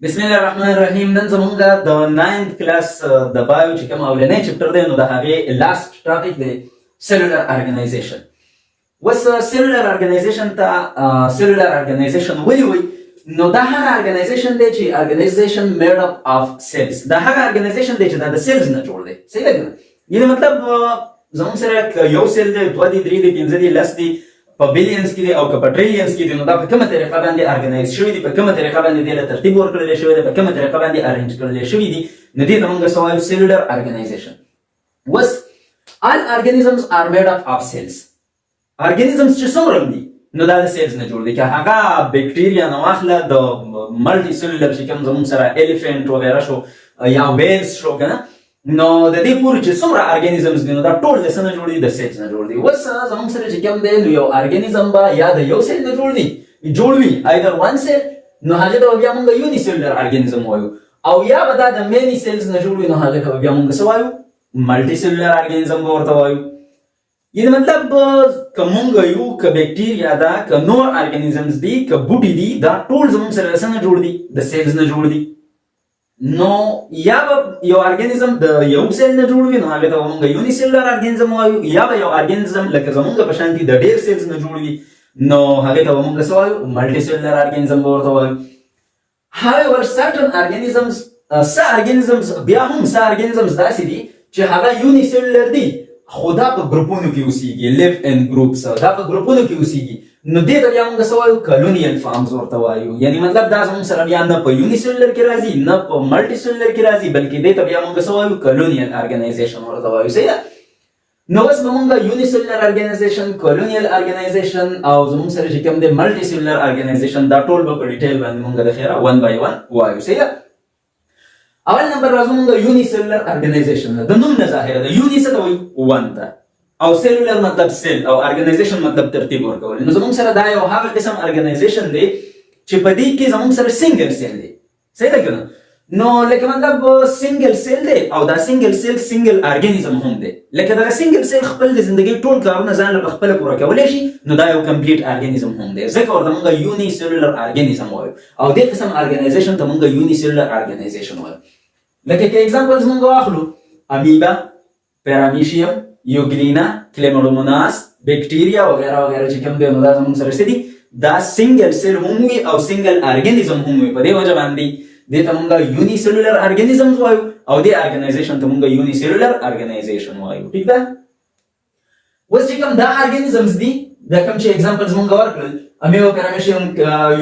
بسم الله الرحمن الرحیم. نن زمونږ د 9th کلاس د بایو چې کوم اولنی چپټر دی نو د هغې لاست ټاپک دی سیلولر ارګنایزیشن. اوس سیلولر ارګنایزیشن ته سیلولر ارګنایزیشن ولې وایي؟ نو دا هغه ارګنایزیشن دی چې ارګنایزیشن میډ اپ اف سیلز. دا هغه ارګنایزیشن دی چې دا د سیلز نه جوړ دی. صحیح ده که نه؟ یعنې مطلب زموږ سره یو سیل دی، دوه دي، درې دي، پنځه دي، لس دي، په بلینز کې دي او که په ټریلیونز کې دي. نو دا په کومه طریقه باندې ارګنایز شوي دي، په کومه طریقه باندې دې له ترتیب ورکړل شوی دی، په کومه طریقه باندې ارینج کړل شوي دي. نو دې ته موږ څه وایو؟ سیلولر ارګنایزیشن. اوس all organisms are made up of cells. ارګانیزمز چې څومره دي نو دا د سیلز نه جوړ دي. که هغه بیکټیریا نو واخله، د ملټي سیلولر چې کوم زموږ سره الیفنټ وغیره شو یا ویلز شو که نه، نو د دې پورې چې څومره ارګانیزمز دي نو دا ټول د څه نه جوړ دي؟ د سیلز نه جوړ دي. اوس زموږ سره چې کوم دی نو یو ارګانیزم به یا د یو سیل نه جوړ وي ایدر وان سیل، نو هغې ته به بیا موږ یوني سیلولر ارګانیزم وایو، او یا به دا د میني سیلز نه جوړ وي نو هغې ته به بیا موږ څه وایو؟ ملټي سیلولر ارګانیزم به ورته وایو. یعنې مطلب که موږ یو، که بیکټیریا ده، که نور ارګانیزمز دي، که بوټي دي، دا ټول زموږ سره د څه نه جوړ دي؟ د سیلز نه جوړ دي. نو یا به یو ارګانیزم د یو سیل نه جوړ وي نو هغې ته به موږ یوني سیلولر ارګانیزم وایو، یا به یو ارګانیزم لکه زموږ په شانتي د ډېر سیلز نه جوړ وي نو هغې ته به موږ څه وایو؟ ملټي سیلولر ارګانیزم به ورته وایو. however certain organisms بیا هم څه ارګانیزمز داسې دي چې هغه یوني سیلولر دي خو دا په ګروپونو کې اوسېږي، لیو ان ګروپس، دا په ګروپونو کې اوسېږي. نو دې ته بیا موږ څه وایو؟ کلونیل فارمز ورته وایو. یعنې مطلب دا زموږ سره بیا نه په یوني سیلولر کې راځي نه په ملټي سیلولر کې راځي، بلکې دې ته بیا موږ څه وایو؟ کلونیل ارګنایزیشن ورته وایو. صحیح ده؟ نو اوس به موږ یوني سیلولر ارګنایزیشن، کلونیل ارګنایزیشن او زموږ سره چې کوم دی ملټي سیلولر ارګنایزیشن، دا ټول به په ډیټیل باندې موږ د خیره 1 by 1 وایو. صحیح ده؟ اول نمبر راځو موږ یوني سیلولر ارګنایزیشن. د نوم نه ظاهره ده، یوني څه ته وایي؟ 1 ته، او سیلولر مطلب سیل، او ارګنایزیشن مطلب ترتیب ورکول. نو زموږ سره دا یو هغه قسم ارګنایزیشن دی چې په دې کې زموږ سره سنگل سیل دی. صحیح ده که نه؟ نو لکه مطلب سنگل سیل دی او دا سنگل سیل سنگل ارګانیزم هم دی. لکه دغه سنگل سیل خپل د زندګۍ ټول کارونه ځان له خپله پوره کولی شي، نو دا یو کمپلیټ ارګانیزم هم دی، ځکه ورته موږ یوني سیلولر ارګانیزم وایو، او دې قسم ارګنایزیشن ته موږ یوني سیلولر ارګنایزیشن وایو. لکه که اگزامپلز موږ واخلو، امیبا، پیرامیشیم، یوګلینا، کلیماډوموناس، بیکټیریا وغیره وغیره چې کوم دی نو دا زموږ سره څه دي؟ دا سنگل سیل هم وي او سنگل ارګانیزم هم وي. په دې وجه باندې دې ته موږ یوني سیلولر ارګانیزمز وایو او دې ارګنایزیشن ته موږ یوني سیلولر ارګنایزیشن وایو. ټیک ده؟ اوس چې کوم دا ارګانیزمز دي، دا کوم چې اگزامپلز موږ ورکړل، امیبا، پیرامیشیم،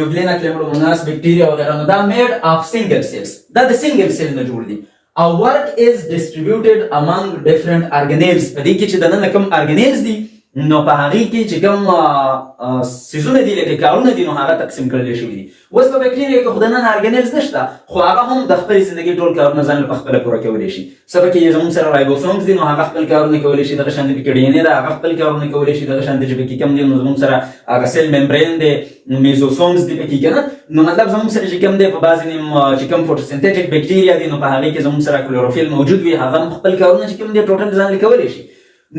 یوګلینا، کلیماډوموناس، بیکټیریا وغیره، نو دا میډ اف سنگل سیلز، دا د سنگل سیل نه جوړ دي. او ورک از ډسټریبیوټډ امنګ ډیفرنٹ ارګانیلز. په دې کې چې دننه کوم ارګانیلز دي نو په هغې کې چې کوم څیزونه دي لکه کارونه دي نو هغه تقسیم کړلی شوي دي. اوس په بیکټیریا کې خو دننه ارګانیلز نشته، خو هغه هم د خپلې زندګۍ ټول کارونه ځان په خپله پوره کولی شي. څه پکې زموږ سره رایبوسومز دي نو هغه خپل کارونه کولی شي، دغه شانتې پکې ډي ان اې ده هغه خپل کارونه کولی شي، دغه شانتې چې پکې کوم دي نو زموږ سره هغه سیل ممبرین دی، میزوسومز دي پکې که نه. نو مطلب زموږ سره چې کوم دی په بعضې چې کوم فوټوسنتیټک بیکټیریا دي نو په هغې کې زموږ سره کلوروفیل موجود وي، هغه هم خپل کارونه چې کوم دی ټوټل ځان کولی شي.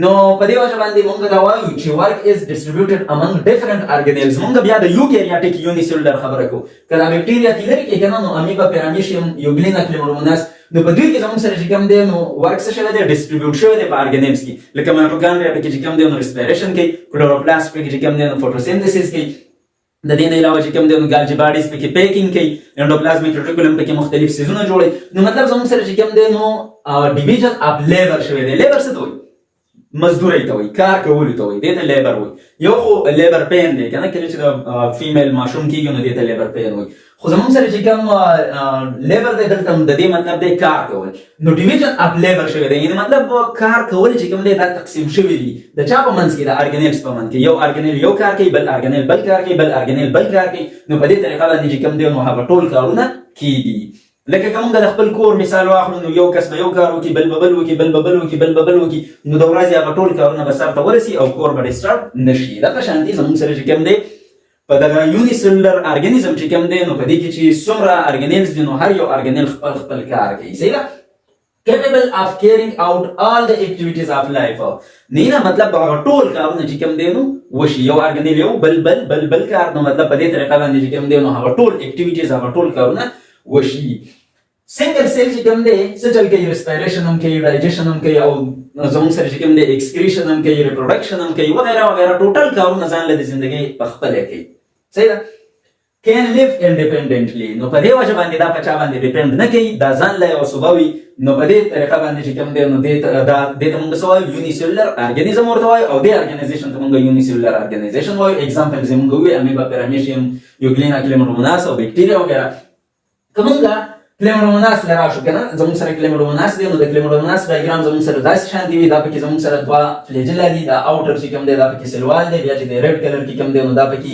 نو په دې وجه باندې موږ دا وایو چې ورک از ډسټریبیوټډ امنګ ډیفرنٹ ارګانیلز. موږ بیا د یوکریاټیک یوني سیلولر خبره کوو. که دا بیکټیریا کې لرې کې که نه نو امیبا، پیرامیشیم، یوګلینا، کلیماډوموناس، نو په دوی کې زموږ سره چې کوم دی نو ورک څه شوی دی؟ ډسټریبیوټ شوی دی په ارګانیلز کې. لکه مایټوکانډریا پکې چې کوم دی نو ریسپیریشن کوي، کلوروپلاست پکې چې کوم دی نو فوټوسنتھسس کوي، د دې نه علاوه چې کوم دی نو ګالجي باډیز پکې پیکینګ کوي، انډوپلازمیک ریټیکولم پکې مختلف سیزونه جوړوي. نو مطلب زموږ سره چې کوم دی نو ډیویژن اف لیبر شوی دی. لیبر څه ته وایي؟ مزدورۍ ته وایي، کار کولو ته وایي، دې ته لیبر وایي. یو خو لیبر پین دی که نه، کله چې د فیمیل ماشوم کېږي نو دې ته لیبر پین وایي. خو زموږ سره چې کوم لیبر دی دلته د دې مطلب دی کار کول. نو ډیویژن اف لیبر شوی دی، یعنې مطلب کار کول چې کوم دی دا تقسیم شوي دي د چا په منځ کې؟ د ارګانیلز په منځ کې. یو ارګانیل یو کار کوي، بل ارګانیل بل کار کوي، بل ارګانیل بل کار کوي. نو په دې طریقه باندې چې کوم دی نو هغه ټول کارونه کېږي. لکه که موږ د خپل کور مثال واخلو نو یو کس به یو کار وکړي، بل به بل وکړي، بل به بل وکړي، بل به بل وکړي، نو د ورځې هغه ټول کارونه به سر ته ورسي او کور به ډسټرب نه شي. دغه شانتې زموږ سره چې کوم دی په دغه یوني سیلولر ارګانیزم چې کوم دی نو په دې کې چې څومره ارګانیلز دي نو هر یو ارګانیل خپل خپل کار کوي. صحیح ده؟ capable of carrying out all the activities of life. نه مطلب هغه ټول کارونه چې کوم دی نو وشي. یو ارګانیل یو بل بل بل بل کار، نو مطلب په دې طریقه باندې چې کوم دی نو هغه ټول اکټیویټیز هغه ټول کارونه وشي. سنگل سیل چې کوم دی څه چل کوي، ریسپایریشن هم کوي، ډایجیشن هم کوي، او زموږ سره چې کوم دی ایکسکریشن هم کوي، ریپروډکشن هم کوي، وغیرہ وغیرہ. ټوټل کارونه ځان له ژوندۍ په خپل کوي. صحیح ده. can live independently. نو په دې وجه باندې دا په چا باندې ډیپند نه کوي، دا ځان له یو صوبوي. نو په دې طریقه باندې چې کوم دی نو دې ته موږ سوال یونیسیلولر ارګانیزم ورته وایو، او دې ارګانیزیشن ته موږ یونیسیلولر ارګانیزیشن وایو. ایگزامپل زموږ وی امیبا، پیراميشیم، یوګلینا، کلیمروموناس او بکټیریا وغیرہ. کومه کلیمروموناس لرا شو کنه، زموږ سره کلیمروموناس دی. نو د کلیمروموناس ډایګرام زموږ سره داسې شان دی، دا پکې زموږ سره دوا فلیجلا دي. دا اوټر چې کوم دی دا پکې سیلوال دی، بیا چې د ریډ کلر کې کوم دی نو دا پکې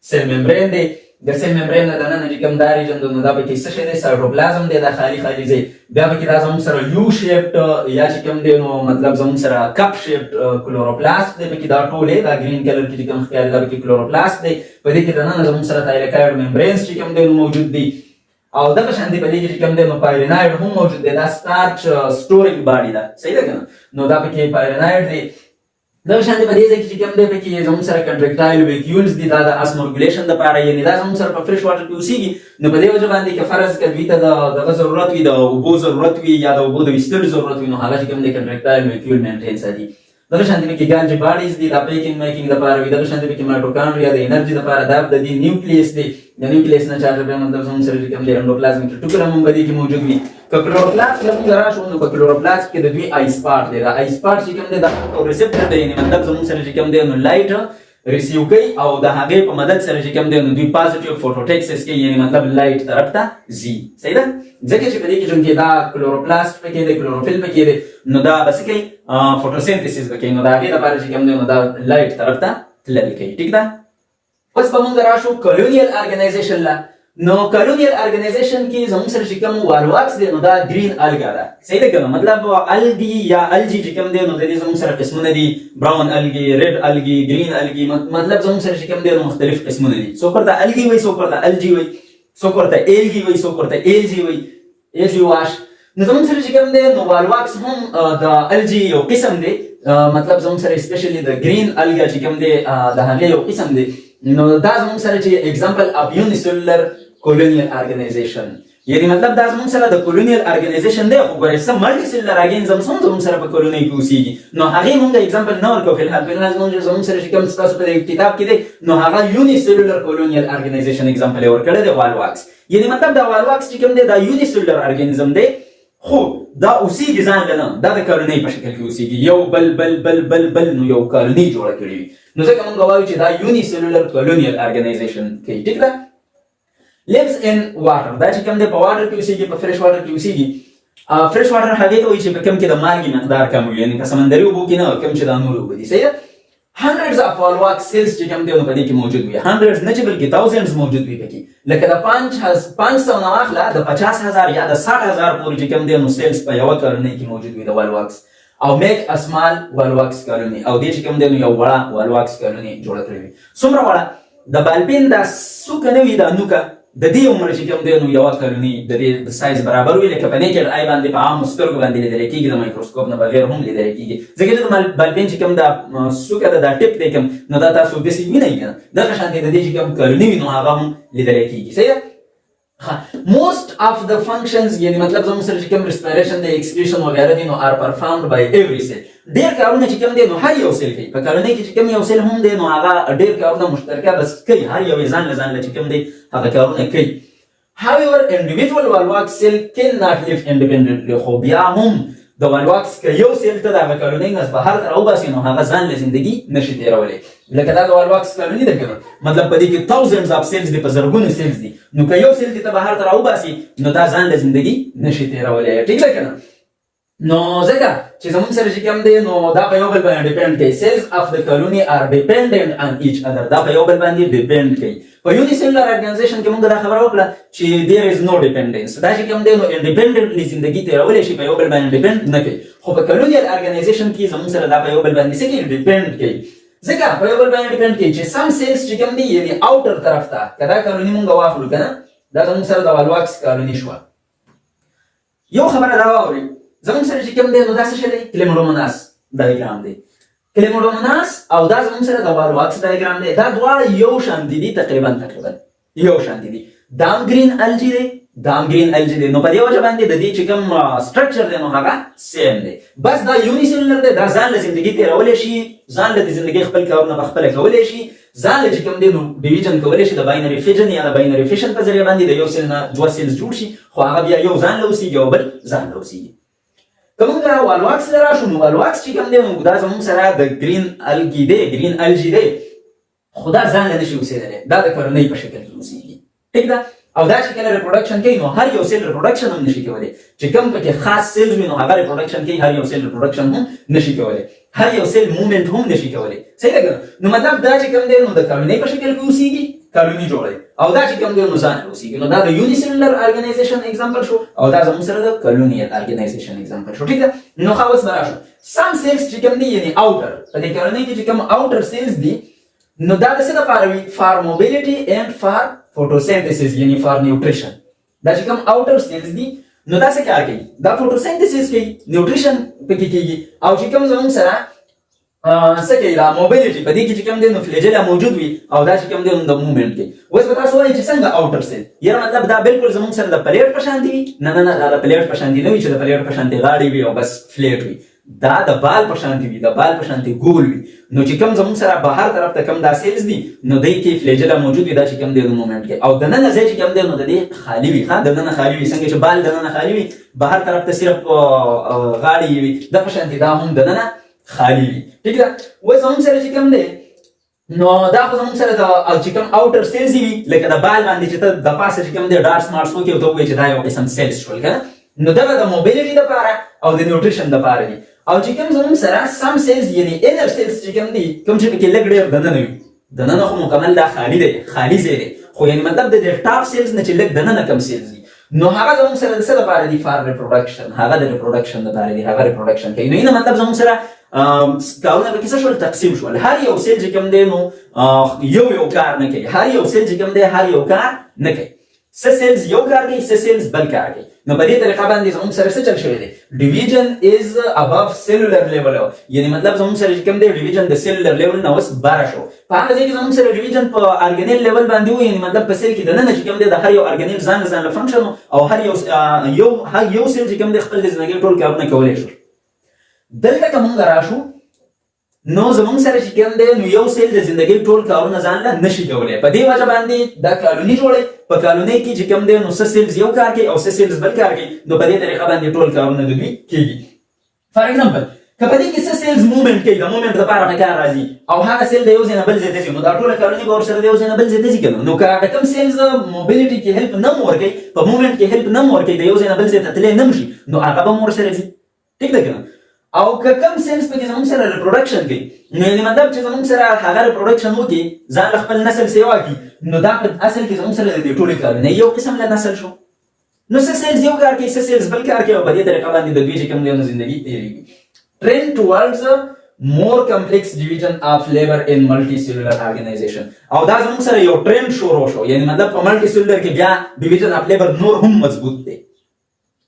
سیل ممبرین دی. د سیل ممبرین نه دننه چې کوم دا ریجن دی نو دا پکې څه شی دی، سایټوپلازم دی، دا خالي خالي ځای. بیا پکې دا زموږ سره یو شیپټ یا چې کوم دی نو مطلب زموږ سره کپ شیپټ کلوروپلاست دی. پکې دا ټول دا گرین کلر کې کوم ښکاري دا پکې کلوروپلاست دی. په دې کې دننه زموږ سره تایلیکایډ ممبرینز چې کوم دی موجود دي. او دغه شان دی په دې کې کوم دی نو پایرینایډ هم موجود دی. دا سٹارچ سټورینګ باډي ده. صحیح ده کنه. نو دا پکې پایرینایډ دی. دغه شان دی په دې کې کوم دی پکې زموږ سره کنټراکټایل ویکیولز دي. دا د اسمورګولیشن لپاره یعنی دا زموږ سره په فرش واټر کې اوسېږي. نو په دې وجه باندې کې فرض کړئ دوی ته دغه ضرورت وي، د اوبو ضرورت وي یا د اوبو د ویستلو ضرورت وي، نو هغه کوم دی کنټراکټایل ویکیول مینټین ساتي. دغه شان دی کې ګانجي باډیز دي، دا پیکینګ میکینګ لپاره وي. دغه شان دی کې مایټوکانډریا د انرژي لپاره، دا د دې نیوکلیس دی. د نیوکلیس نه چارج به مطلب زموږ سره کوم دی انډوپلازمیک ټوکر هم په دې کې موجود وي. کلوروپلاست لږ راشو نو په کلوروپلاست کې د دوی آی سپاټ دی. دا آی سپاټ چې کوم دی دا ریسپټر دی، یعنی مطلب زموږ سره کوم دی نو لایټ ریسیو کوي، او د هغې په مدد سره چې کوم دی نو دوی پازیټیو فوټوټیکسس کوي، یعنی مطلب لایټ طرف ته ځي. صحیح ده. ځکه چې په دې کې چې دا کلوروپلاست پکې دی، کلوروفیل پکې دی، نو دا بس کوي فوټوسینتھیسس وکړي، نو دا هغې لپاره چې کوم دی نو دا لایټ طرف ته تلل کوي. ټیک ده. اوس به موږ راشو کولونیل ارګنایزیشن له. نو کولونیل ارګنایزیشن کې زموږ سره چې کوم والواکس دی نو دا گرین الګا ده. صحیح ده کنه. مطلب الګي یا الجی چې کوم دی نو د دې زموږ سره قسمونه دي، براون الګي، ریډ الګي، گرین الګي. مطلب زموږ سره چې کوم دی نو مختلف قسمونه دي. څوک ورته الګي وایي، څوک ورته الجی وایي، څوک ورته ایلګي وایي، څوک ورته ایلجی وایي، ایلجی واش. نو زموږ سره چې کوم دی نو والواکس هم د الجی یو قسم دی. مطلب زموږ سره اسپیشلی د گرین الګا چې کوم دی د هغې یو قسم دی. نو دا زموږ سره چې ایگزامپل اف یونیسیلولر کولونیل ارګنایزیشن، یعنی مطلب دا زموږ سره د کولونیل ارګنایزیشن دی. خو ګورئ څه ملټي سیلولر اګینزمز هم زموږ سره په کولونۍ کې اوسېږي. نو هغې موږ ایگزامپل نه ورکوو فی الحال زموږ سره چې کوم ستاسو په کتاب کې دی نو هغه یونیسیلولر کولونیل ارګنایزیشن ایگزامپل یې ورکړی دی، والواکس. یعنی مطلب دا والواکس چې کوم دی دا یونیسیلولر ارګانیزم دی، خو دا اوسېږي ځان له نه، دا د کالونۍ په شکل کې اوسېږي. یو بل بل بل بل بل نو یو کالونۍ جوړه کړې وي. نو ځکه موږ وایو چې دا یونیسیلولر کولونیل ارګنایزیشن کوي. ټیک ده. lives in water. دا چې کوم دی په واټر کې اوسېږي، په فرش واټر کې اوسېږي. فرش واټر هغې ته وایي چې په کوم کې د مالګې مقدار کم وي، یعنی په سمندري اوبو کې نه، کوم چې دا نور اوبه دي. صحیح ده. hundreds of والواکس سیلز چې کوم دی نو په دې کې موجود وي. hundreds نه چې بلکې thousands موجود وي پکې. لکه د 500 نه واخله د 50,000 یا د 60,000 پورې چې کوم دی نو سیلز په یوه کالونۍ کې موجود وي د والواکس. او میک ا سمال والواکس کالوني، او دې چې کوم دی نو یو وړه والواکس کالوني جوړه کړې وي. څومره وړه؟ د بالبین دا څوکه نه وي، دا نوکه د دې عمر چې کوم دی نو یوه کالوني د دې د سایز برابر وي. لکه په نیکډ آی باندې په عامو سترګو باندې لیدلی کېږي، د مایکروسکوپ نه بغیر هم لیدلی کېږي. ځکه چې د بالبین چې کوم دا څوکه ده، دا ټپ دی کوم، نو دا تاسو داسې وینئ که نه، دغه شانتې د دې چې کوم کالوني وي نو هغه هم لیدلی کېږي. صحیح ده. most of the functions یعنی مطلب زموږ سره چې کوم ریسپایریشن دی، ایکسکریشن وغیره دي، نو are performed by every cell. ډېر کارونه چې کوم دی نو هر یو سیل کوي. په کالونۍ کې چې کوم یو سیل هم دی نو هغه ډېر کارونه مشترکه بس کوي، هر یو یې ځان له ځان له چې کوم دی هغه کارونه کوي. however individual والواکس cell cannot live independently. خو بیا هم د والواکس که یو سیل ته د هغه کالونۍ نه بهر ته راوباسي نو هغه ځان له زندګي نشي تېرولی. لکه دا د والواکس کالوني ده که نه، مطلب په دې کې thousands of cells دي، په زرګونو سیلز دي. نو که یو سیل دې ته بهر ته راوباسي نو دا ځان له زندګي نشي تېرولی. ټیک ده که نه. نو ځکه چې زموږ سره چې کوم دی نو دا په یو بل باندې ډیپینډ کوي. سیلز اف د کالوني آر ډیپینډنټ آن ایچ ادر. دا په یو بل باندې ډیپینډ کوي. په یونیسیلولر ارګنایزیشن کې موږ دا خبره وکړه چې دیر از نو ډیپینډنس. دا چې کوم دی نو انډیپینډنټلی زندګي تېرولی شي، په یو بل باندې ډیپینډ نه کوي. خو په کالونیل ارګنایزیشن کې زموږ سره دا په یو بل باندې څه کوي؟ ډیپینډ کوي. ځکه په یو بل باندې ډیپینډ کوي چې سم سیلز چې کوم دی یعنی آوټر طرف ته که دا کالوني موږ واخلو که نه، دا زموږ سره د والواکس کالوني شوه. یو خبره دا واورئ، زموږ سره چې کوم دی نو دا څه شی دی؟ کلیمروموناس ډایګرام دی. کلیمروموناس او دا زموږ سره د والواکس ډایګرام دی. دا دواړه یو شانتي دي، تقریبا یو شانتي دي. دا هم ګرین الجی دی، دا هم ګرین الجی دی. نو په دې وجه باندې د دې چې کوم سټرکچر دی نو هغه سیم دی. بس دا یونی سیلولر دی، دا ځان له زندګي تیرولی شي، ځان له د زندګي خپل کارونه پخپله کولی شي، ځان له چې کوم دی نو ډیویژن کولی شي د باینري فیژن یا د باینري فیشن په ذریعه باندې د یو سیل نه دوه سیلز جوړ شي، خو هغه بیا یو ځان له اوسېږي او بل ځان له اوسېږي. که موږ والواکس ته راشو نو والواکس چې کوم دی نو دا زموږ سره د ګرین الګي دی، ګرین الجی دی، خو دا ځان له نشي اوسېدلی، دا د کورنۍ په شکل کې اوسېږي. ټیک ده؟ او دا چې کله ریپروډکشن کوي نو هر یو سیل ریپروډکشن هم نشي کولی. چې کوم پکې خاص سیلز وي نو هغه ریپروډکشن کوي، هر یو سیل ریپروډکشن هم نشي کولی، هر یو سیل موومنټ هم نشي کولی. صحیح ده که نو مطلب دا چې کوم دی نو د کالونۍ په شکل کې اوسېږي، کالوني جوړوي، او دا چې کوم دی نو ځان اوسېږي. نو دا د یونیسیلولر ارګنایزیشن اگزامپل شو، او دا زموږ سره د کالونیل ارګنایزیشن اگزامپل شو. ټیک ده؟ نو ښه اوس به راشو سم سیلز چې کوم دی یعنې آوټر، په دې کالونۍ کې چې کوم آوټر سیلز دي نو دا د څه دپاره وي؟ فار موبیلیټي اینډ فار فوټوسینتھسس یعنې فار نیوټریشن. دا چې کوم آوټر سیلز دي نو دا څه کار کوي؟ دا فوټوسینتھسس کوي، نیوټریشن پکې کېږي، او چې کوم زموږ سره څه کوي دا موبیلیټي په دې کې چې کوم دی نو فلیجلا موجود وي، او دا چې کوم دی نو د موومنټ کوي. اوس به تاسو وایئ چې څنګه آوټر سیل؟ یاره مطلب دا بالکل زموږ سره د پلیټ په شانتي وي؟ نه نه نه، دا د پلیټ په شانتي نه وي چې د پلیټ په شانتي غاړې وي او بس فلیټ وي. دا د بال په شانتي وي، د بال په شانتي ګول وي. نو چې کوم زموږ سره بهر طرف ته کوم دا سیلز دي نو دوی کې فلیجلا موجود وي، دا چې کوم دی نو موومنټ کوي، او دننه ځای چې کوم دی نو د دې خالي وي. ښه دننه خالي وي، څنګه چې بال دننه خالي وي، بهر طرف ته صرف غاړې وي، د په شانتي دا هم دننه خالي وي. ټیک ده؟ اوس زموږ سره چې کوم دی نو دا خو زموږ سره د چې کوم آوټر سیلز وي، لکه د بال باندې چې ته د پاسه چې کوم دی ډارټس مارټس وکړې او ته ووایې چې دا یو قسم سیلز شول، که نه؟ نو دا به د موبیلیټي دپاره او د نیوټریشن دپاره وي. او چې کوم زموږ سره سم سیلز یعنې انر سیلز چې کوم دي، کوم چې پکې لږ ډېر دننه وي، دننه خو مکمل دا خالي دی، خالي ځای دی، خو یعنې مطلب د دې ټاپ سیلز نه چې لږ دننه کم سیلز دي نو هغه زموږ سره د څه دپاره دي؟ فار ریپروډکشن، هغه د ریپروډکشن دپاره دي، هغه ریپروډکشن کوي. نو اینه مطلب زموږ سره کارونه پکې څه شول؟ تقسیم شول. هر یو سیل چې کوم دی نو یو کار نه کوي، هر یو سیل چې کوم دی هر یو کار نه کوي. څه سیلز یو کار کوي، څه سیلز بل کار کوي. نو په دې طریقه باندې زموږ سره څه چل شوی دی؟ ډیویژن از اباف سیلولر لیول، یعنې مطلب زموږ سره چې کوم دی ډیویژن د سیلولر لیول نه اوس باره شو. په هغه ځای کې زموږ سره ډیویژن په ارګنیل لیول باندې و، یعنې مطلب په سیل کې دننه چې کوم دی د هر یو ارګنیل ځان له ځان له فنکشن او هر یو سیل چې کوم دی خپل د زندګۍ ټول کارونه کولی شو. دلته که موږ راشو نو زموږ سره چې کوم دی نو یو سیل د زندګۍ ټول کارونه ځان له نشي کولی. په دې وجه باندې دا کالوني جوړوي. په کالونۍ کې چې کوم دی نو څه سیلز یو کار کوي او څه سیلز بل کار کوي، نو په دې طریقه باندې ټول کارونه د دوی کېږي. فار ایگزامپل که په دې کې څه سیلز موومنټ کوي، د موومنټ دپاره په کار راځي، او هغه سیل د یو ځای نه بل ځای ته ځي، نو دا ټوله کالوني به ورسره د یو ځای نه بل ځای ته ځي که نه؟ نو که هغه کوم سیلز موبیلیټي کې هیلپ نه م ورکوي، په موومنټ کې هیلپ نه م ورکوي، د یو ځای نه بل ځای ته تللی نه م شي، نو هغه به م ورسره ځي. ټیک ده که نه؟ او که کوم سیلز پکې زموږ سره ریپروډکشن کوي، نو یعنې مطلب چې زموږ سره هغه ریپروډکشن وکړي، ځان له خپل نسل سیوا کړي، نو دا په اصل کې زموږ سره د دې ټولې کارونه یو قسم له نسل شو. نو څه سیلز یو کار کوي، څه سیلز بل کار کوي، او په دې طریقه باندې د دوی چې کوم دی نو زندګي تېرېږي. ټرینډ ټوارډز more complex division of labor in multicellular organization. او دا زموږ سره یو ټرینډ شروع شو، یعنې مطلب په ملټي سیلولر کې بیا ډیویژن اف لیبر نور هم مضبوط دی.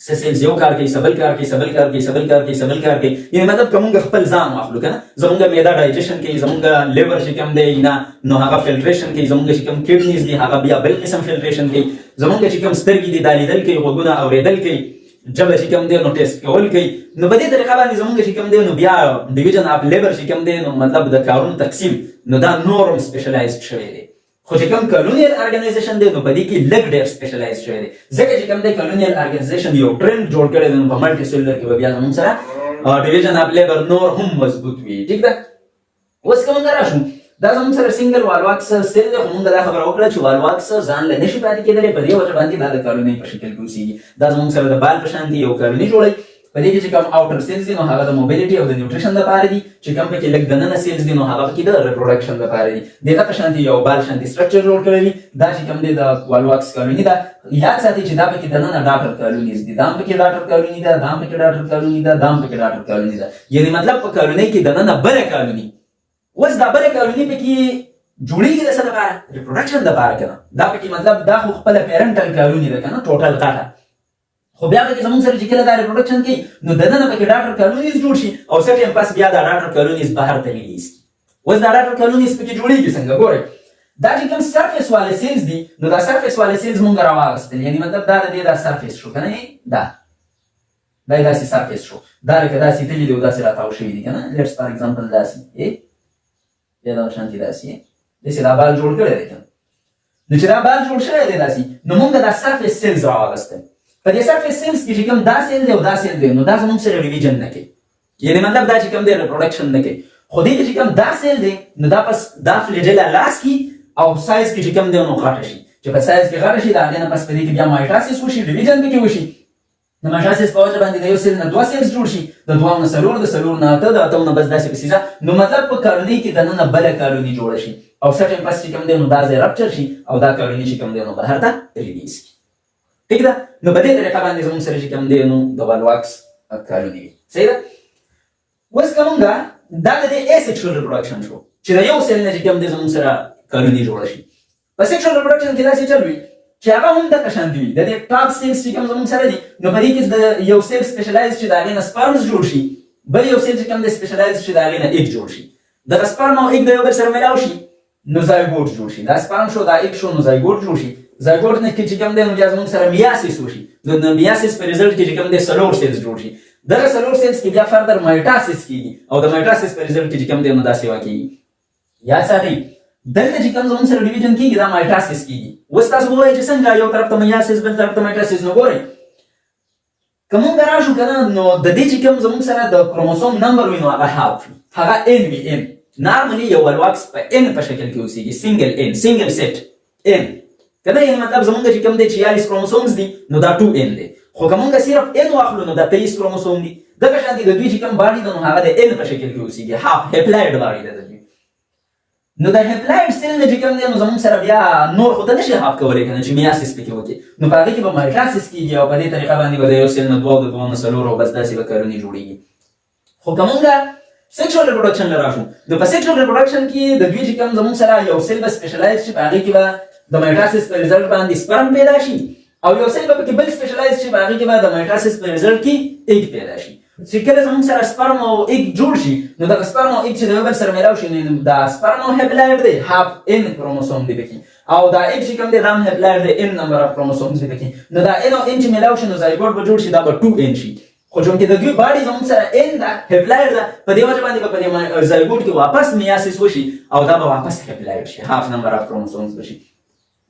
څه سیلز یو کار کوي، څه بل کار کوي، څه بل کار کوي، څه بل کار کوي، څه بل کار کوي. یعنې مطلب که موږ خپل ځان واخلو که نه، زموږ معده ډایجېشن کوي، زموږ لیور چې کوم دی نو هغه فلټریشن کوي، زموږ چې کوم کډنیز دي هغه بیا بل قسم فلټریشن کوي، زموږ چې کوم سترګې دي دا لیدل کوي، غوږونه اورېدل کوي، جبه چې کوم دی نو ټیسټ کول کوي. نو په دې طریقه باندې زموږ چې کوم دی نو بیا ډیویژن اف لیبر چې کوم دی نو مطلب د کارونو تقسیم نو دا نورم سپیشلایزډ شوی دی. خو چې کوم کالونیل ارګنایزیشن دی نو په دې کې لږ ډېر سپیشلایز شوی دی، ځکه چې کوم دی کالونیل ارګنایزیشن یو ټرینډ جوړ کړی دی، نو په ملټي سیلولر کې به بیا زموږ سره ډیویژن اف لیبر نور هم مضبوط وي. ټیک ده؟ اوس که موږ راشو دا زموږ سره سنګل والواکس سیل دی، خو موږ دا خبره وکړه چې والواکس ځان له نشي پاتې کېدلی، په دې وجه باندې دا د کالونۍ په شکل کې اوسېږي. دا زموږ سره د بال په شان یو کالوني جوړوي. په دې کې چې کوم آوټر سیلز دي نو هغه د موبیلیټي او د نیوټریشن لپاره دي، چې کوم پکې لږ دننه سیلز دي نو هغه پکې د ریپروډکشن لپاره دي. دغه په شان یو بال شانتي سټرکچر جوړ کړی وي. دا چې کوم دی د والواکس کالوني ده. یاد ساتئ چې دا پکې دننه ډاټر کالونیز دي، دا هم پکې ډاټر کالوني ده، دا هم پکې ډاټر کالوني ده، دا هم پکې ډاټر کالوني ده. یعنې مطلب په کالونۍ کې دننه بله کالوني. اوس دا بله کالوني پکې جوړیږي د څه لپاره؟ ریپروډکشن لپاره که نه؟ دا پکې مطلب دا خو خپله پیرنټل کالوني ده که نه، ټوټل غټه. خو بیا پکې زموږ سره چې کله دا ریپروډکشن کوي نو دننه پکې ډاټر کالونیز جوړ شي، او څه ټایم پس بیا دا ډاټر کالونیز بهر ته ریلیز کړي. اوس دا ډاټر کالونیز پکې جوړیږي څنګه؟ ګورئ دا چې کوم سرفیس والے سیلز دي نو دا سرفیس والے سیلز مونږ راواغستل، یعنی مطلب دا د دې دا سرفیس شو کنه، دا داسې سرفیس شو، دا لکه داسې تللی دی او داسې راتاو شوي دي کنه. لیټس فار ایگزامپل داسې یا دا شانتي داسې دا بال جوړ کړی دی کنه. نو چې دا بال جوړ شوی دی داسې، نو مونږ دا سرفیس سیلز راواغستل. په دې سرفیس سیلز کې چې کوم دا سیل دی او دا سیل دی نو دا زموږ سره ډیویژن نه کوي، یعنی مطلب دا چې کوم دی ریپروډکشن نه کوي. خو دې چې کوم دا سیل دی نو دا پس دا فلیجیلا لاس کی او سایز کې چې کوم دی نو غټ شي، چې په سایز کې غټ شي دا هغه نه پس په دې کې بیا مایټاسیس وشي، ډیویژن کې وشي. نو مایټاسیس په وجه باندې د یو سیل نه دوه سیلز جوړ شي، د دوه نه څلور، د څلور نه اته، د اته نه بس داسې پسې. نو مطلب په کالوني کې دننه بل کالوني جوړ شي او سټیم پس چې کوم دی نو دا ځای رپچر شي او دا کالوني چې کوم دی نو بهر ته ریلیز کی. ٹھیک ده؟ نو په دې طریقه باندې زموږ سره چې کوم دی نو د والواکس کالوني وي. صحیح ده؟ اوس کومه دا د asexual reproduction شو چې دا یو سیل نه چې کوم دی زموږ سره کالوني جوړ شي. په sexual reproduction کې داسې چل وي چې هغه هم دغه شان دي، د دې ټاپ سیلز چې کوم زموږ سره دي نو په دې کې د یو سیل سپیشلایز چې د هغې نه سپرمز جوړ شي، بل یو سیل چې کوم دی سپیشلایز چې د هغې نه ایګ جوړ شي. دغه سپرم او ایګ د یو بل سره میلاو شي نو زایګوټ جوړ شي. دا سپرم شو، دا ایګ شو، نو زایګوټ جوړ شي. زایګوټ نه کې چې کوم دی نو بیا زموږ سره میاسیس وشي، د میاسیس په ریزلټ کې چې کوم دی څلور سیلز جوړ شي. دغه څلور سیلز کې بیا فردر مایټاسیس کېږي او د مایټاسیس په ریزلټ کې چې کوم دی نو داسې واقعي. یا ساتئ دلته چې کوم زموږ سره ډیویژن کېږي دا مایټاسیس کېږي. اوس تاسو ووایئ چې څنګه یو طرف ته میاسیس بل طرف ته مایټاسیس. نو ګورئ که مونږ راشو که نه نو د دې چې کوم زموږ سره د کروموسوم نمبر وي نو هغه هاف وي، هغه ان وي. ان نارملي یو والواکس په ان په شکل کې اوسېږي، سنګل ان، سنګل سیټ ان که نه، یعنې مطلب زموږ چې کوم دی 46 کروموسومز دي نو دا 2 ان دی. خو که مونږ صرف ان واخلو نو دا 23 کروموسوم دي. دغه شانتې د دوی چې کوم باډي ده نو هغه د ان په شکل کې اوسېږي، هاف هیپلاید باډي ده د دوی. نو د هیپلاید سیل نه چې کوم دی نو زموږ سره بیا نور خو ته نشي هاف کولی که نه چې میاسیس پکې وکړي، نو په هغې کې به مایټاسیس کېږي او په دې طریقه باندې به د یو سیل نه دوه او د دوه نه څلور او بس داسې به کارونې جوړېږي. خو که مونږ سیکشوال ریپروډکشن له راشو نو په سیکشوال ریپروډکشن کې د دوی چې کوم زموږ سره یو سیل به سپیشلایز شي، په هغې کې به د مایټاسیس په ریزلټ باندې سپرم پیدا شي او یو سیل به پکې بل سپیشلایز شي، په هغې کې به د مایټاسیس په ریزلټ کې ایګ پیدا شي. چې کله زموږ سره سپرم او ایګ جوړ شي نو دغه سپرم او ایګ چې د یو بل سره میلاو شي نو دا سپرم او هیپلاید دی، هاف ان کروموسوم دی پکې، او دا ایګ چې کوم دی دا هم هیپلاید دی، ان نمبر اف کروموسومز دی پکې. نو دا ان او ان چې میلاو شي نو زایګوټ به جوړ شي، دا به 2 ان شي. خو چونکې د دوی باډي زموږ سره ان ده، هیپلاید ده، په دې وجه باندې به په دې زایګوټ کې واپس میاسیس وشي او دا به واپس هیپلاید شي، هاف نمبر اف کروموسومز به شي.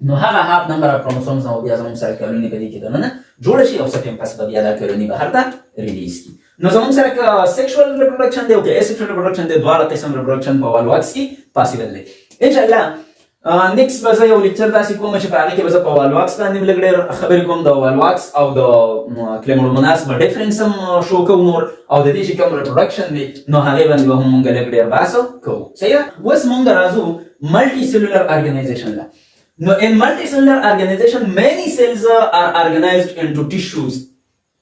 نو هغه هاف نمبر اف کروموسومز نو بیا زموږ سره کالوني په دې کې دننه جوړ شي او سټیم پس به بیا دا کالوني بهر ته ریلیز کړي. نو زموږ سره که سیکشوال ریپروډکشن دی او که اسیکشوال ریپروډکشن دی، دواړه قسم ریپروډکشن په والواکس کې پاسیبل دی. انشاءالله نیکسټ به زه یو لیکچر داسې کوم چې په هغې کې به زه په والواکس باندې لږ ډېر خبرې کوم، د والواکس او د کلیموډوموناس به ډفرنس هم شو کوو نور، او د دې چې کوم ریپروډکشن دی نو هغې باندې به هم مونږ لږ ډېر بحث کوو. صحیح ده؟ اوس مونږ راځو ملټي سیلولر ارګنایزیشن له. نو in multicellular organization many cells are organized into tissues.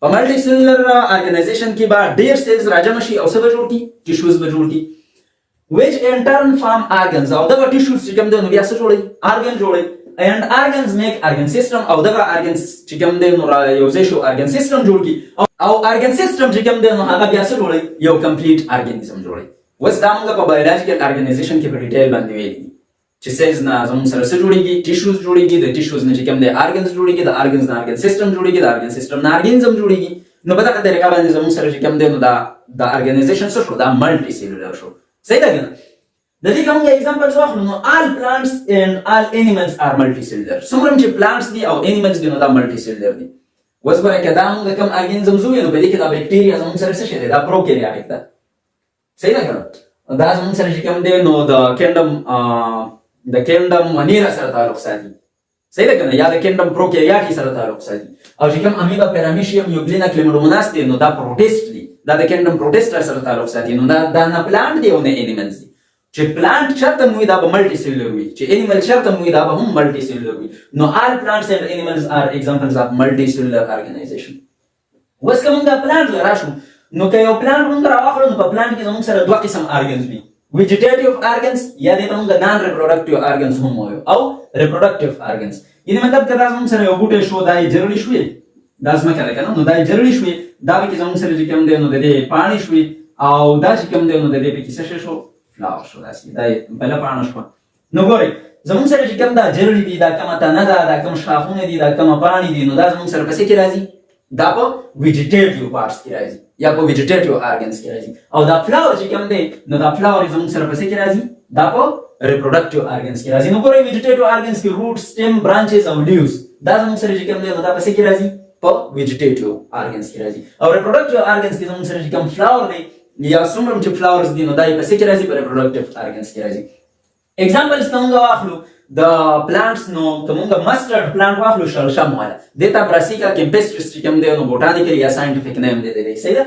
په multicellular organization کې به ډېر cells راجمع شي او څه به جوړ کړي؟ tissues به جوړ کړي which in turn form organs. او دغه tissues چې کوم دی نو بیا څه جوړوي؟ organ جوړوي. and organs make organ system. او دغه organs چې کوم دی نو یو ځای شو organ system جوړ کړي او organ system چې کوم دی نو هغه بیا څه جوړوي؟ یو complete organism جوړوي. اوس دا موږ په biological organization کې په ډیټیل باندې ویلي چې سیلز نه زموږ سره څه جوړېږي؟ ټیشوز جوړېږي، د ټیشوز نه چې کوم دی ارګنز جوړېږي، د ارګنز نه ارګن سیسټم جوړېږي، د ارګن سیسټم نه ارګنزم جوړېږي. نو په دغه طریقه باندې زموږ سره چې کوم دی نو دا ارګنایزیشن څه شو؟ دا ملټي سیلولر شو. صحیح ده که نه؟ د دې که موږ ایگزامپلز واخلو نو all plants and all animals are multicellular. څومره چې plants دي او animals دي نو دا multicellular دي. اوس ګورئ که دا موږ کوم ارګنزم زویو نو په دې کې دا بکټیریا زموږ سره څه شی دی؟ دا پروکیریاټک ده. صحیح ده که نه؟ دا زموږ سره چې کوم دی نو د کینډم منیرا سره تعلق ساتي. صحیح ده که نه؟ یا د کینډم پروکیریاټي سره تعلق ساتي. او چې کوم امیبا پیرامیشیم یوګلینا کلیموډوموناس دی نو دا پروټیسټ دي، دا د کینډم پروټیسټر سره تعلق ساتي. نو دا نه پلانټ دی او نه انیملز دي. چې پلانټ چرته موي دا به ملټي سیلولر وي، چې انیمل چرته موي دا به هم ملټي سیلولر وي. نو all plants and animals are examples of multicellular organization. اوس که موږ پلانټ راشو نو که یو پلانټ موږ راواخلو نو په پلانټ کې زموږ سره دوه قسم ارګنز وي، vegetative organs یا دې ته موږ non reproductive organs هم وایو او reproductive organs. یعنې مطلب که دا زموږ سره یو بوټی شو، دا یې جرړې شوې، دا ځمکه ده که نه؟ نو دا یې جرړې شوې، دا پکې زموږ سره چې کوم دی نو د دې پاڼې شوې او دا چې کوم دی نو د دې پکې څه شی شو؟ فلاور شو، داسې دا یې بله پاڼه شوه. نو ګورئ زمونږ سره چې کوم دا جرړې دي، دا کومه تنه ده، دا کوم شاخونه دي، دا کومه پاڼې دي، نو دا زمونږ سره په څه کې راځي؟ دا په ویجیټیټیو پارټس کې راځي یا په ویجیټیټیو ارګنز کې راځي. او دا فلاور چې کوم دی نو دا فلاور زموږ سره په څه کې راځي؟ دا په ریپروډکټیو ارګنز کې راځي. نو ګورئ ویجیټیټیو ارګنز کې روټ، سټیم، برانچز او لیوز دا زموږ سره چې کوم دی نو دا په څه کې راځي؟ په ویجیټیټیو ارګنز کې راځي. او ریپروډکټیو ارګنز کې زموږ سره چې کوم فلاور دی یا څومره چې فلاورز دي نو دا په څه کې راځي؟ په ریپروډکټیو ارګنز کې راځي. اگزامپلز ته موږ واخلو د پلانټس، نو که موږ مسترډ پلانټ واخلو شلشم والا دیتا براسیکا کیمپسټریس چې کوم دی نو بوټانیکل یا ساينټیفیک نیم دی دی صحیح ده.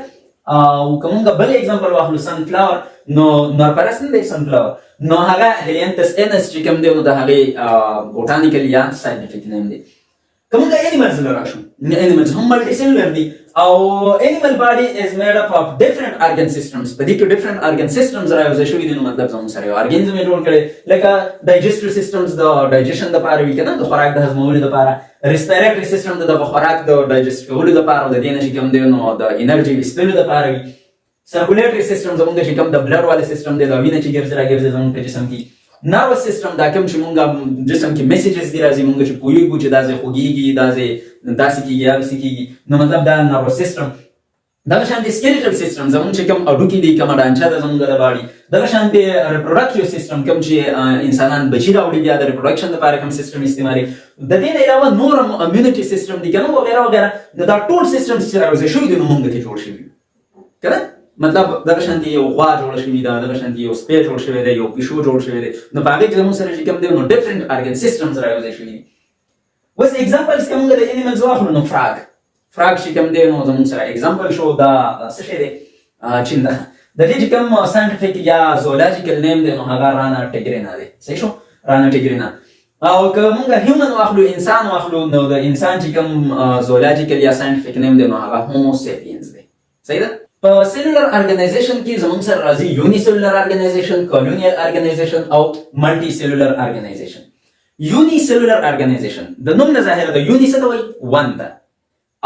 او که موږ بل اگزامپل واخلو سن فلاور، نو نورپرس نه دی سن فلاور، نو هغه هلیانتس انس چې کوم دی نو د هغې بوټانیکل یا ساينټیفیک نیم دی. که موږ انیملز له راشو، انیملز هم ملټي سیلولر دي او انیمل باډي از میډ اپ اف ډیفرنٹ ارګن سیستمز. په دې کې ډیفرنٹ ارګن سیستمز راوځي شوي دي، نو مطلب زموږ سره یو ارګنزم یې جوړ کړی، لکه ډایجسټیو سیستمز د ډایجیشن دپاره وي که نه، د خوراک د هضمولو دپاره، ریسپیریټري سیستم د خوراک د ډایجسټ کولو دپاره او د دې نه چې کوم دی نو د انرژي ویستلو دپاره وي. سرکولیټري سیستم زموږ چې کوم د بلډ والا سیستم دی، د وینه چې ګرځي راګرځي زموږ په جسم کې. نروس سیستم دا کوم چې موږ جسم کې میسیجز دي راځي، موږ چې پوهېږو چې دا ځای خوږېږي، دا ځای داسې کېږي هغسې کېږي، نو مطلب دا نروس سیستم. دغه شانتې سکیلیټل سیستم زموږ چې کوم هډوکي دي، کومه ډانچه ده زموږ د باډي. دغه شانتې ریپروډکټیو سیستم کوم چې انسانان بچي راوړي بیا د ریپروډکشن دپاره کوم سیستم استعمالوي. د دې نه علاوه نور هم امیونټي سیستم دي که نه وغیره وغیره. دا ټول سیستمز چې راوځي شوي دي نو موږ کې جوړ شوي که نه. مطلب دغه شانتې یو غوا جوړه شوې ده، دغه شانتې یو سپی جوړ شوی دی، یو پیشو جوړ شوی دی، نو په هغې کې زموږ سره چې کوم دی نو ډفرنټ ارګن سیستمز راوځي شوي دي. اوس اگزامپلز که موږ د انیملز واخلو نو فراګ چې کوم دی نو زموږ سره اگزامپل شو. دا څه شی دی؟ چنده. د دې چې کوم ساينټیفیک یا زولاجیکل نیم دی نو هغه رانا ټیګرینا دی. صحیح شو؟ رانا ټیګرینا. او که موږ هیومن واخلو، انسان واخلو، نو د انسان چې کوم زولاجیکل یا ساينټیفیک نیم دی نو هغه هومو سیپینز دی. صحیح ده؟ په سیلولر ارګنایزیشن کې زموږ سره راځي یونی سیلولر ارګنایزیشن، کالونیل ارګنایزیشن او ملټي سیلولر ارګنایزیشن. یونی سیلولر ارګنایزیشن د نوم نه ظاهره ده، یونی څه ته وایي؟ ون ده،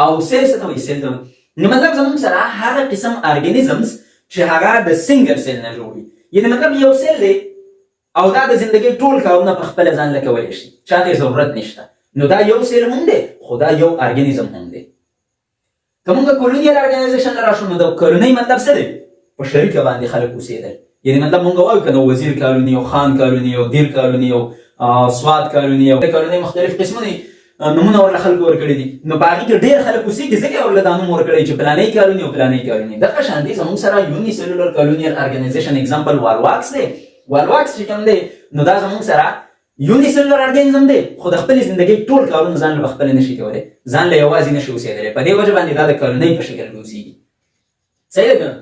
او سیل څه ته وایي؟ سیل ته وایي. نو مطلب زموږ سره هغه قسم ارګنیزمز چې هغه د سنګل سیل نه جوړ وي، یعنې مطلب یو سیل دی او دا د زندګۍ ټول کارونه په خپله ځان له کولی شي، چا ته ضرورت نشته. نو دا یو سیل هم دی خو دا یو ارګنیزم هم دی. که موږ کولونیل ارګنایزیشن ته راشو نو د کولونۍ مطلب څه دی؟ په شریکه باندې خلک اوسېدل، یعنې مطلب موږ وایو که د وزیر کالوني او خان کالوني او دیر کالوني او سواد کالوني او د کالونۍ مختلف قسمونه نومونه ورله خلکو ورکړي دي، نو په هغې کې ډېر خلک اوسېږي ځکه یې ورله دا نوم ورکړی چې پلانی کالوني او پلانی کالوني. دغه شانتې زموږ سره یوني سیلولر کالونیل ارګنایزیشن اگزامپل والواکس دی. والواکس چې کوم دی نو دا زموږ سره یونی سیلولر ارګنیزم دی خو د خپلې زندګۍ ټول کارونه ځان له خپله نشي کولی، ځان له یوازې نشي اوسېدلی، په دې وجه باندې دا د کالونۍ په شکل کې اوسېږي. صحیح ده که نه؟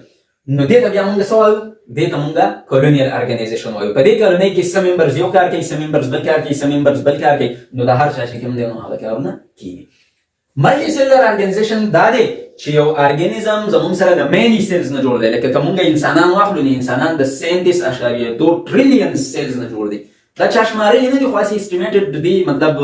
نو دې ته بیا مونږ څه وایو؟ دې ته مونږ کالونیل ارګنایزیشن وایو. په دې کالونۍ کې څه ممبرز یو کار کوي، څه ممبرز بل کار کوي، څه ممبرز بل کار کوي، نو د هر چا چې کوم دی نو هغه کارونه کېږي. ملټي سیلولر ارګنایزیشن دا دی چې یو ارګنیزم زموږ سره د مینی سیلز نه جوړ دی. لکه که مونږ انسانان واخلو نو انسانان د 37.2 ټریلیون سیلز نه جوړ دی. دا چا شمارلي نه دي خو هسې اسټیمیټډ دي، مطلب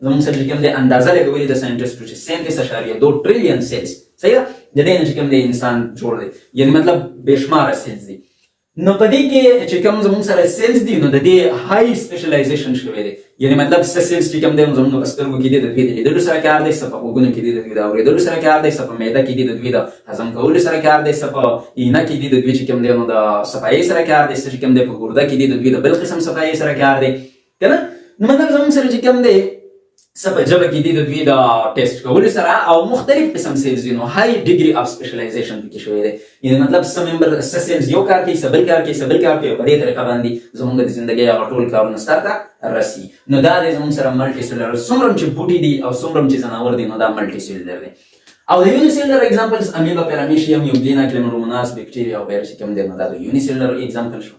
زموږ سره چې کوم دی اندازه لګولې د ساینټسټو چې 37.2 ټریلیون سیلز. صحیح ده؟ د دې نه چې کوم دی انسان جوړ دی، یعنې مطلب بې شماره سیلز دي. نو په دې کې چې کوم زموږ سره سیلز دي نو د دې هاي سپیشلایزیشن شوی دی، یعنې مطلب څه سیلز چې کوم دی نو زموږ په سترګو کې دي د دوی د لیدلو سره کار دی، څه په غوږونو کې دي د دوی د اورېدلو سره کار دی، څه په معده کې دي د دوی د هضم کولو سره کار دی، څه په اینه کې دي د دوی چې کوم دی نو د صفایۍ سره کار دی، څه چې کوم دی په ګرده کې دي د دوی د بل قسم صفایۍ سره کار دی که نه. نو مطلب زموږ سره چې کوم دی څه په ژبه کې دي د دوی د ټیسټ کولو سره او مختلف قسم سیلز دي، نو هاي ډیګري اف سپیشلایزیشن پکې شوی دی، یعنې مطلب څه ممبر څه سیلز یو کار کوي، څه بل کار کوي، څه بل کار کوي، په دې طریقه باندې زموږ د زندګۍ هغه ټول کارونه سرته رسي. نو دا دی زموږ سره ملټي سیلولر. څومره چې بوټي دي او څومره چې ځناور دي نو دا ملټي سیلولر دی. او د یوني سیلولر اگزامپلز امیبا پیرامیشیم، یوګلینا، کلیمروموناس، بیکټیریا او غیره چې کوم دی نو دا د یوني سیلولر اگزامپل شو.